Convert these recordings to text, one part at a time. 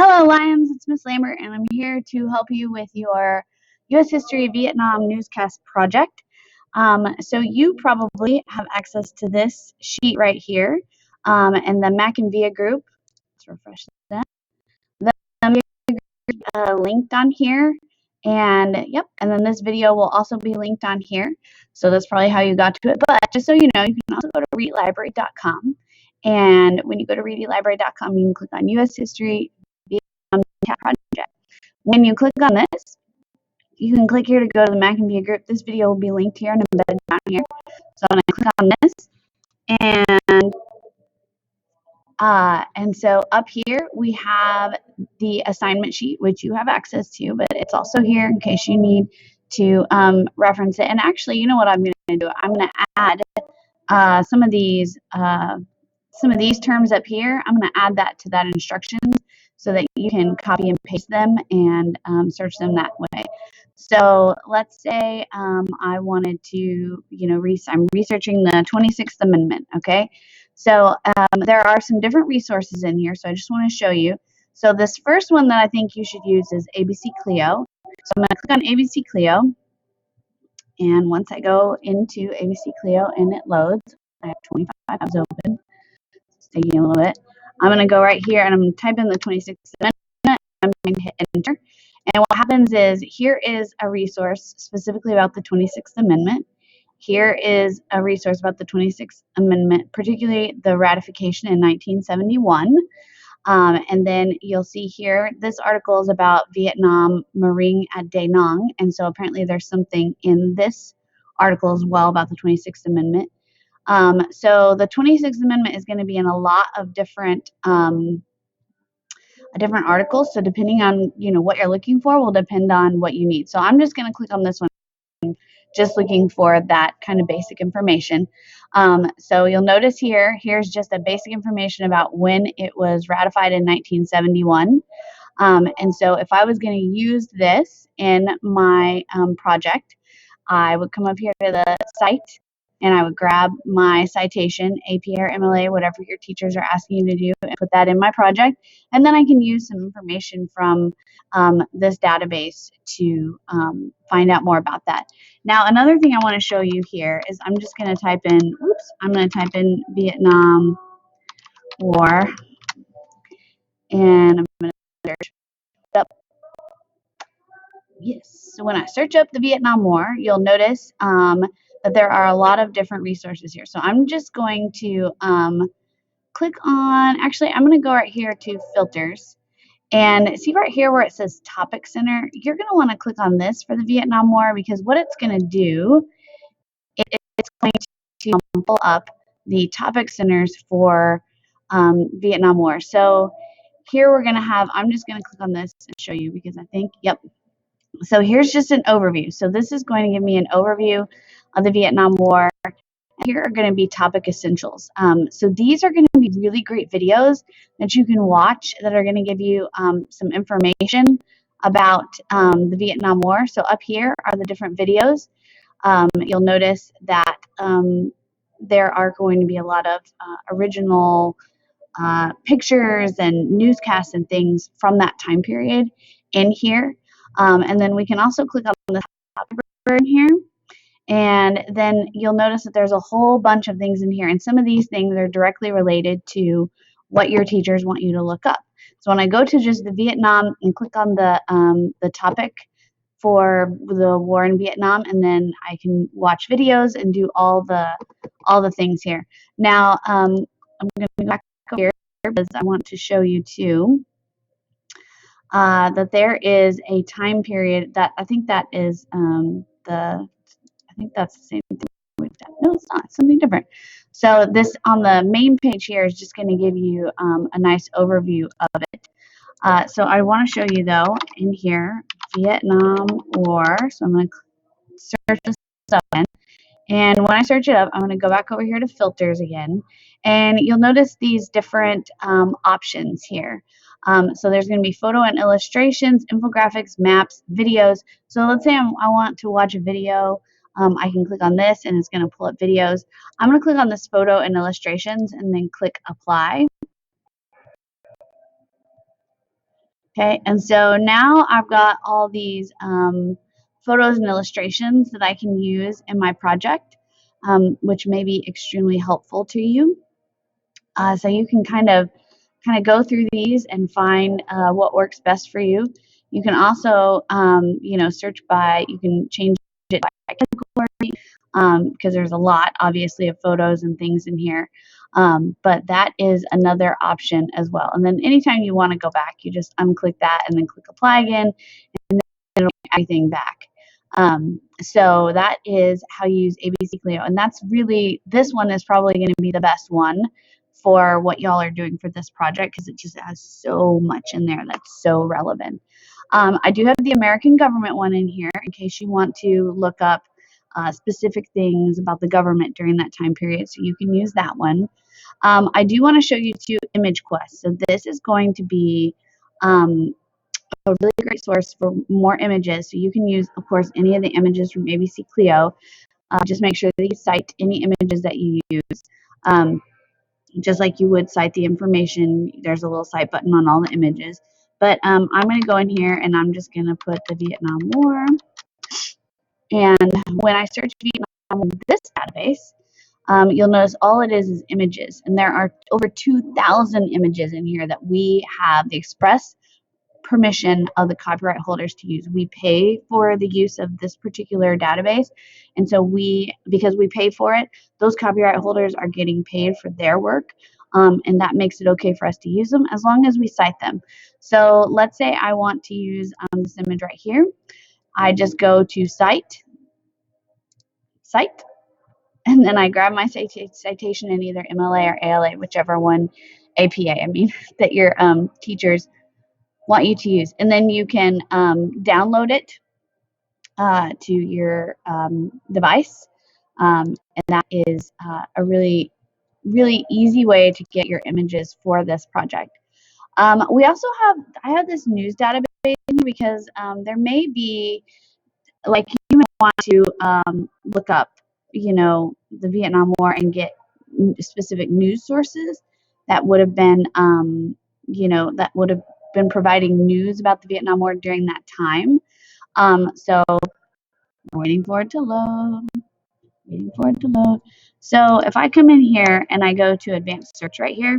Hello, Lions. It's Miss Lambert, and I'm here to help you with your U.S. History Vietnam newscast project. So you probably have access to this sheet right here, and the Mac and Via group. Let's refresh that. The Via group linked on here, and yep. And then this video will also be linked on here. So that's probably how you got to it. But just so you know, you can also go to readlibrary.com, and when you go to readlibrary.com, you can click on U.S. History project. When you click on this, you can click here to go to the Mac and Via group. This video will be linked here and embedded down here. So I'm going to click on this, and so up here we have the assignment sheet, which you have access to, but it's also here in case you need to reference it. And actually, you know what I'm going to do? I'm going to add some of these terms up here. I'm going to add that to that instructions so that you can copy and paste them and search them that way. So let's say I wanted to, I'm researching the 26th Amendment, okay? So there are some different resources in here, so I just want to show you. So this first one that I think you should use is ABC CLIO. So I'm going to click on ABC CLIO, and once I go into ABC CLIO and it loads, I have 25 tabs open. It's taking a little bit. I'm going to go right here and I'm going to type in the 26th Amendment. I'm going to hit enter. And what happens is here is a resource specifically about the 26th Amendment. Here is a resource about the 26th Amendment, particularly the ratification in 1971. And then you'll see here, this article is about Vietnam Marine at Da Nang. And so apparently there's something in this article as well about the 26th Amendment. So the 26th Amendment is going to be in a lot of different articles. So depending on what you're looking for will depend on what you need. So I'm just going to click on this one, just looking for that kind of basic information. So you'll notice here's just a basic information about when it was ratified in 1971. And so if I was going to use this in my project, I would come up here to the site and I would grab my citation, AP or MLA, whatever your teachers are asking you to do, and put that in my project. And then I can use some information from this database to find out more about that. Now, another thing I want to show you here is I'm just going to type in Vietnam War, and I'm going to search up. Yes, so when I search up the Vietnam War, you'll notice that there are a lot of different resources here. So I'm just going to click on, actually, I'm going to go right here to filters. And see right here where it says Topic Center, you're going to want to click on this for the Vietnam War, because what it's going to do, it's going to pull up the topic centers for Vietnam War. So here we're going to have, I'm just going to click on this and show you because I think, yep. So here's just an overview. So this is going to give me an overview of the Vietnam War. Here are going to be topic essentials. So these are going to be really great videos that you can watch that are going to give you some information about the Vietnam War. So up here are the different videos. You'll notice that there are going to be a lot of original pictures and newscasts and things from that time period in here. And then we can also click on the top in here. And then you'll notice that there's a whole bunch of things in here. And some of these things are directly related to what your teachers want you to look up. So when I go to just the Vietnam and click on the topic for the war in Vietnam, and then I can watch videos and do all the things here. Now, I'm going to go back over here because I want to show you too that there is a time period that I think that is I think that's the same thing. No, it's not. It's something different. So this on the main page here is just going to give you a nice overview of it. So I want to show you though in here Vietnam War. So I'm going to search this up again. And when I search it up, I'm going to go back over here to filters again. And you'll notice these different options here. So there's going to be photo and illustrations, infographics, maps, videos. So let's say I want to watch a video. I can click on this and it's going to pull up videos. I'm going to click on this photo and illustrations and then click apply. Okay, and so now I've got all these photos and illustrations that I can use in my project, which may be extremely helpful to you. So you can kind of go through these and find what works best for you. You can also, search by. You can change it by category because there's a lot, obviously, of photos and things in here. But that is another option as well. And then anytime you want to go back, you just unclick that and then click apply again, and then it'll bring everything back. So that is how you use ABC CLIO. And that's really, this one is probably going to be the best one for what y'all are doing for this project because it just has so much in there that's so relevant. I do have the American government one in here in case you want to look up specific things about the government during that time period, so you can use that one. I do want to show you two image quests. So this is going to be a really great source for more images. So you can use, of course, any of the images from ABC CLIO. Just make sure that you cite any images that you use. Just like you would cite the information, there's a little cite button on all the images. But I'm going to go in here and I'm just going to put the Vietnam War. And when I search Vietnam in this database, you'll notice all it is images. And there are over 2,000 images in here that we have the express permission of the copyright holders to use. We pay for the use of this particular database. And so because we pay for it, those copyright holders are getting paid for their work. And that makes it okay for us to use them as long as we cite them. So let's say I want to use this image right here. I just go to cite, and then I grab my citation in either MLA or ALA, whichever one, APA, I mean, that your teachers want you to use. And then you can download it to your device. And that is a really, really easy way to get your images for this project. We also I have this news database because there may be, like, you may want to look up, the Vietnam War and get specific news sources that would have been, that would have been providing news about the Vietnam War during that time. So we're waiting for it to load. So if I come in here and I go to advanced search right here,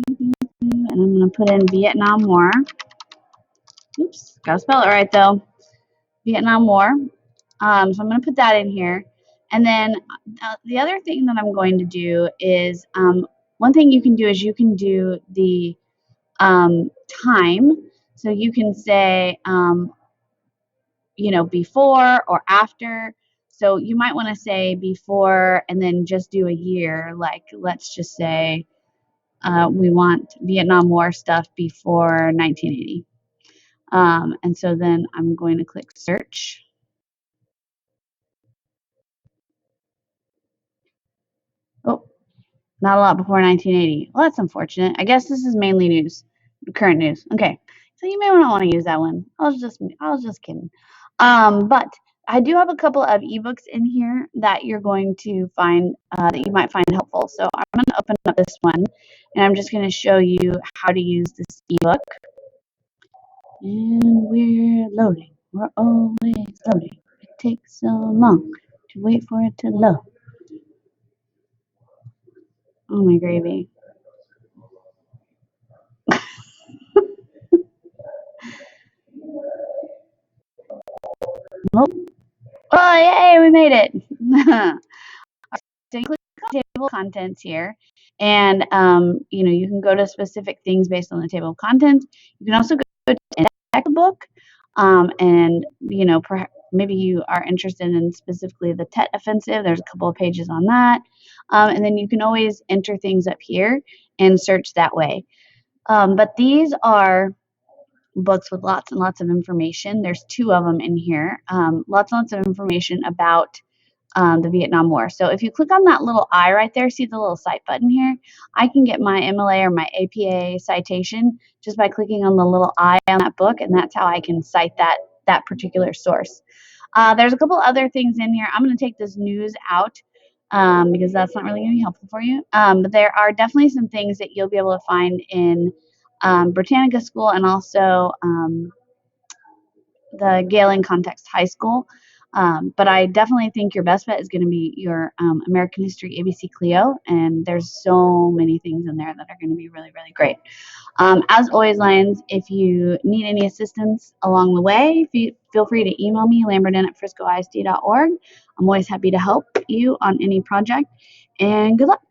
and I'm going to put in Vietnam War. Oops, gotta spell it right though. Vietnam War. So I'm going to put that in here. And then the other thing that I'm going to do is, one thing you can do is you can do the time. So you can say, before or after. So you might want to say before and then just do a year. Like, let's just say we want Vietnam War stuff before 1980. And so then I'm going to click search. Oh, not a lot before 1980. Well, that's unfortunate. I guess this is mainly news, current news. Okay, so you may not want to use that one. I was just kidding. But I do have a couple of ebooks in here that you're going to find that you might find helpful. So I'm going to open up this one, and I'm just going to show you how to use this ebook. And we're loading. We're always loading. It takes so long to wait for it to load. Oh my gravy. Nope. Oh, yay, we made it. So you click on table of contents here, and you can go to specific things based on the table of contents. You can also go to index the book, and maybe you are interested in specifically the Tet Offensive. There's a couple of pages on that, and then you can always enter things up here and search that way. But these are books with lots and lots of information. There's 2 of them in here. Lots and lots of information about the Vietnam War. So if you click on that little I right there, see the little cite button here? I can get my MLA or my APA citation just by clicking on the little I on that book, and that's how I can cite that particular source. There's a couple other things in here. I'm going to take this news out because that's not really going to be helpful for you. But there are definitely some things that you'll be able to find in Britannica School and also the Galen Context High School. But I definitely think your best bet is going to be your American History ABC CLIO, and there's so many things in there that are going to be really, really great. As always, Lions, if you need any assistance along the way, feel free to email me, lambertin@friscoisd.org. I'm always happy to help you on any project, and good luck.